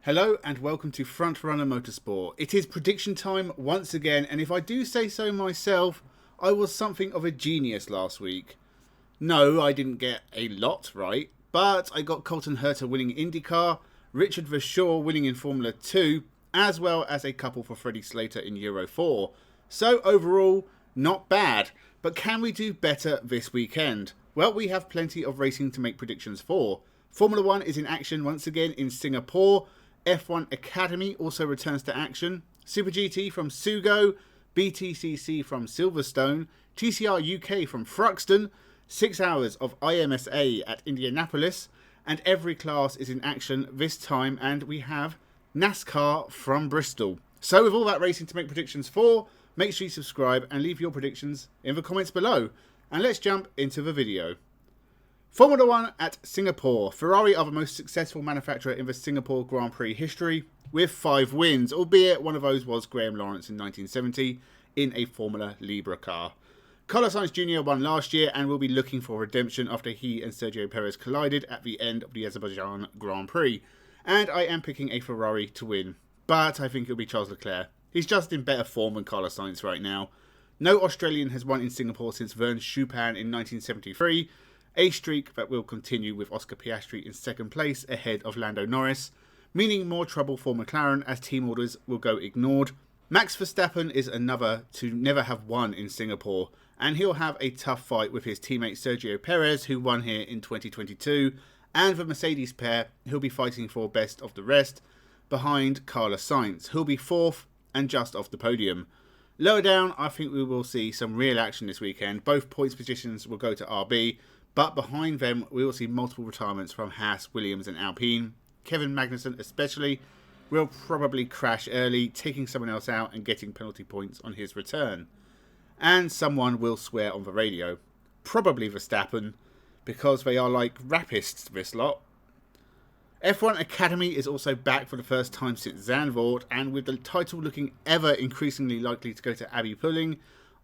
Hello and welcome to Frontrunner Motorsport. It is prediction time once again, and if I do say so myself, I was something of a genius last week. No, I didn't get a lot right, but I got Colton Herta winning IndyCar, Richard Verschoor winning in Formula 2, as well as a couple for Freddie Slater in Euro 4. So overall, not bad, but can we do better this weekend? Well, we have plenty of racing to make predictions for. Formula 1 is in action once again in Singapore. F1 Academy also returns to action. Super GT from Sugo, BTCC from Silverstone, TCR UK from Thruxton, 6 hours of IMSA at Indianapolis, and every class is in action this time, and we have NASCAR from Bristol. So with all that racing to make predictions for, make sure you subscribe and leave your predictions in the comments below. And let's jump into the video. Formula 1 at Singapore. Ferrari are the most successful manufacturer in the Singapore Grand Prix history, with 5 wins, albeit one of those was Graham Lawrence in 1970 in a Formula Libre car. Carlos Sainz Jr. won last year and will be looking for redemption after he and Sergio Perez collided at the end of the Azerbaijan Grand Prix. And I am picking a Ferrari to win, but I think it'll be Charles Leclerc. He's just in better form than Carlos Sainz right now. No Australian has won in Singapore since Vern Schuppan in 1973, a streak that will continue with Oscar Piastri in second place ahead of Lando Norris, meaning more trouble for McLaren as team orders will go ignored. Max Verstappen is another to never have won in Singapore, and he'll have a tough fight with his teammate Sergio Perez, who won here in 2022, and the Mercedes pair, who'll be fighting for best of the rest, behind Carlos Sainz, who'll be 4th and just off the podium. Lower down, I think we will see some real action this weekend. Both points positions will go to RB, but behind them, we will see multiple retirements from Haas, Williams and Alpine. Kevin Magnussen especially will probably crash early, taking someone else out and getting penalty points on his return. And someone will swear on the radio. Probably Verstappen, because they are like rapists, this lot. F1 Academy is also back for the first time since Zandvoort, and with the title looking ever increasingly likely to go to Abby Pulling,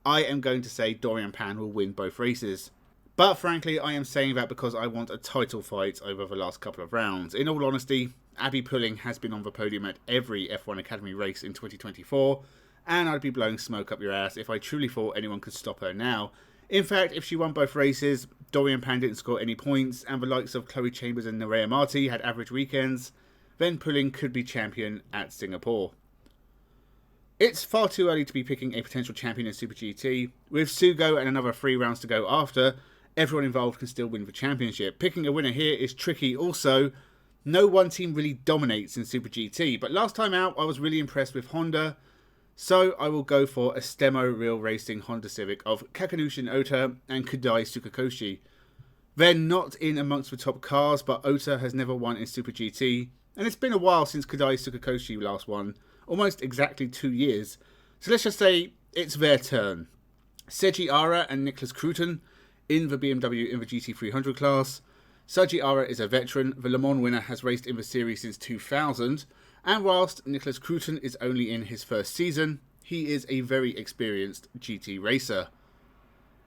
I am going to say Dorian Pan will win both races. But frankly, I am saying that because I want a title fight over the last couple of rounds. In all honesty, Abby Pulling has been on the podium at every F1 Academy race in 2024, and I'd be blowing smoke up your ass if I truly thought anyone could stop her now. In fact, if she won both races, Dorian Pan didn't score any points, and the likes of Chloe Chambers and Nerea Marti had average weekends, then Pulling could be champion at Singapore. It's far too early to be picking a potential champion in Super GT. With Sugo and another 3 rounds to go after, everyone involved can still win the championship. Picking a winner here is tricky also. No one team really dominates in Super GT, but last time out I was really impressed with Honda, so I will go for a Stemo Real Racing Honda Civic of Kakanushin Ota and Kudai Tsukakoshi. They're not in amongst the top cars, but Ota has never won in Super GT, and it's been a while since Kudai Tsukakoshi last won, almost exactly 2 years. So let's just say it's their turn. Seiji Ara and Nicholas Cruton in the BMW in the GT300 class. Seiji Ara is a veteran. The Le Mans winner has raced in the series since 2000, and whilst Nicholas Cruton is only in his first season, he is a very experienced GT racer.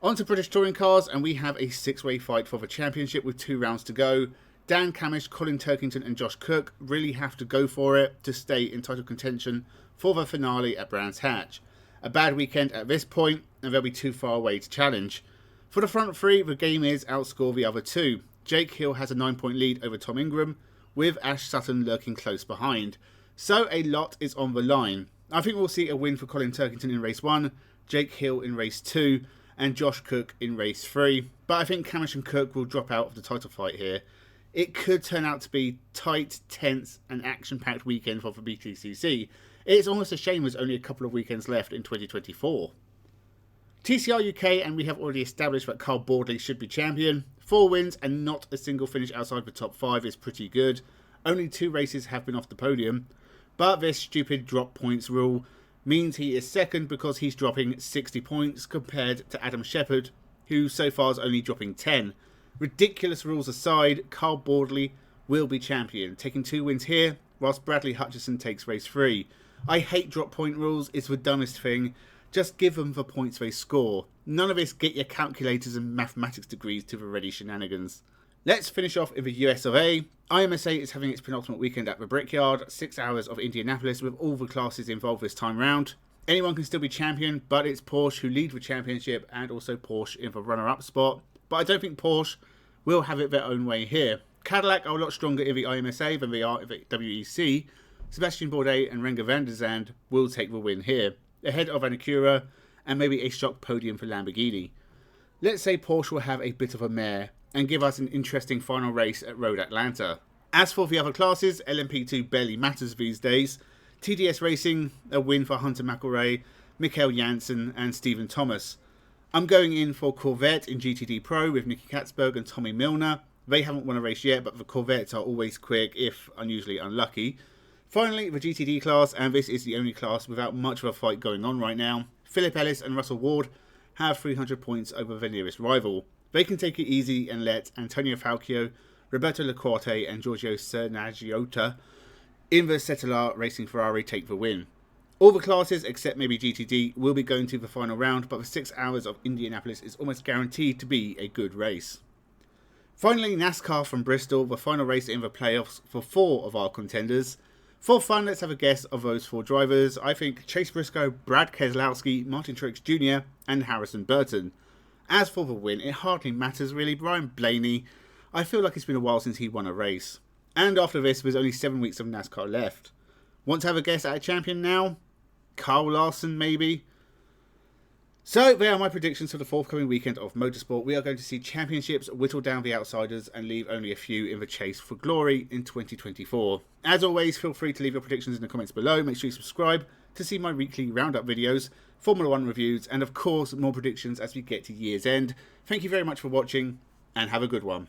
On to British Touring Cars, and we have a 6-way fight for the championship with 2 rounds to go. Dan Camish, Colin Turkington and Josh Cook really have to go for it to stay in title contention for the finale at Brands Hatch. A bad weekend at this point, and they'll be too far away to challenge. For the front 3, the game is outscore the other 2. Jake Hill has a 9-point lead over Tom Ingram, with Ash Sutton lurking close behind. So a lot is on the line. I think we'll see a win for Colin Turkington in race 1, Jake Hill in race 2, and Josh Cook in race 3. But I think Camish and Cook will drop out of the title fight here. It could turn out to be tight, tense, and action-packed weekend for the BTCC. It's almost a shame there's only a couple of weekends left in 2024. TCR UK, and we have already established that Carl Boardley should be champion. 4 wins and not a single finish outside the top 5 is pretty good. Only 2 races have been off the podium, but this stupid drop points rule means he is second because he's dropping 60 points compared to Adam Shepherd, who so far is only dropping 10. Ridiculous rules aside, Carl Boardley will be champion, taking 2 wins here, whilst Bradley Hutchison takes race 3. I hate drop point rules, it's the dumbest thing. Just give them the points they score. None of this get your calculators and mathematics degrees to the ready shenanigans. Let's finish off in the US of A. IMSA is having its penultimate weekend at the Brickyard, 6 hours of Indianapolis with all the classes involved this time round. Anyone can still be champion, but it's Porsche who lead the championship and also Porsche in the runner-up spot. But I don't think Porsche will have it their own way here. Cadillac are a lot stronger in the IMSA than they are in the WEC. Sebastian Bourdais and Renger van der Zande will take the win here, ahead of an Acura and maybe a shock podium for Lamborghini. Let's say Porsche will have a bit of a mare and give us an interesting final race at Road Atlanta. As for the other classes, LMP2 barely matters these days. TDS Racing, a win for Hunter McElrea, Mikael Janssen and Stephen Thomas. I'm going in for Corvette in GTD Pro with Nicky Katzberg and Tommy Milner. They haven't won a race yet, but the Corvettes are always quick, if unusually unlucky. Finally, the GTD class, and this is the only class without much of a fight going on right now. Philip Ellis and Russell Ward have 300 points over their nearest rival. They can take it easy and let Antonio Falchio, Roberto Lecorte and Giorgio Sernagiota in the Cetilar Racing Ferrari take the win. All the classes, except maybe GTD, will be going to the final round, but the 6 hours of Indianapolis is almost guaranteed to be a good race. Finally, NASCAR from Bristol, the final race in the playoffs for 4 of our contenders. For fun, let's have a guess of those 4 drivers. I think Chase Briscoe, Brad Keselowski, Martin Truex Jr. and Harrison Burton. As for the win, it hardly matters really. Brian Blaney, I feel like it's been a while since he won a race. And after this, there's only 7 weeks of NASCAR left. Want to have a guess at a champion now? Kyle Larson, maybe? So, there are my predictions for the forthcoming weekend of Motorsport. We are going to see championships whittle down the outsiders and leave only a few in the chase for glory in 2024. As always, feel free to leave your predictions in the comments below. Make sure you subscribe to see my weekly roundup videos, Formula 1 reviews, and of course, more predictions as we get to year's end. Thank you very much for watching, and have a good one.